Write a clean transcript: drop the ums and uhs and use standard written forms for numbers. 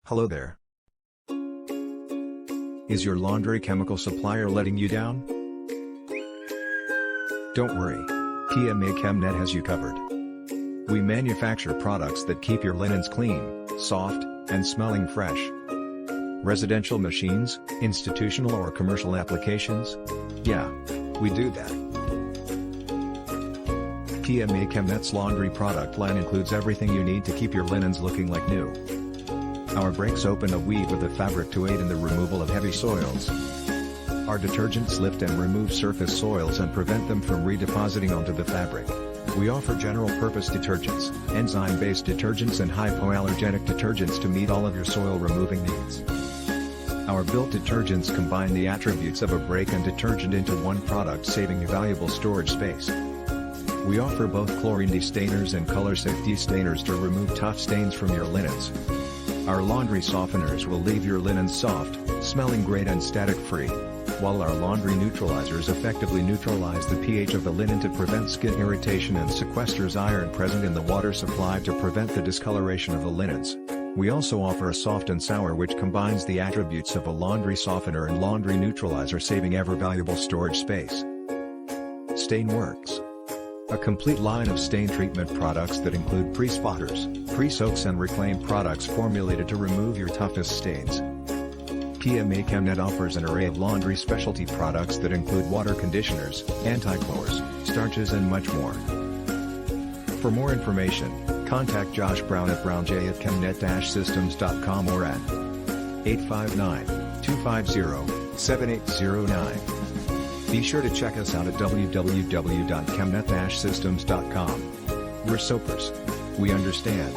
Hello there. Is your laundry chemical supplier letting you down? Don't worry. TMA-Chemnet has you covered. We manufacture products that keep your linens clean, soft, and smelling fresh. Residential machines, institutional or commercial applications? Yeah, we do that. TMA-Chemnet's laundry product line includes everything you need to keep your linens looking like new. Our breaks open a weave of the fabric to aid in the removal of heavy soils. Our detergents lift and remove surface soils and prevent them from redepositing onto the fabric. We offer general-purpose detergents, enzyme-based detergents and hypoallergenic detergents to meet all of your soil-removing needs. Our built detergents combine the attributes of a brake and detergent into one product, saving you valuable storage space. We offer both chlorine destainers and color-safe destainers to remove tough stains from your linens. Our laundry softeners will leave your linens soft, smelling great and static-free, while our laundry neutralizers effectively neutralize the pH of the linen to prevent skin irritation and sequesters iron present in the water supply to prevent the discoloration of the linens. We also offer a soft and sour, which combines the attributes of a laundry softener and laundry neutralizer, saving ever valuable storage space. StainWorks, a complete line of stain treatment products that include pre-spotters, pre-soaks and reclaim products formulated to remove your toughest stains. TMA-Chemnet offers an array of laundry specialty products that include water conditioners, anti-chlors, starches and much more. For more information, contact Josh Brown at brownj@chemnet-systems.com or at 859-250-7809. Be sure to check us out at www.chemnet-systems.com. We're soapers. We understand.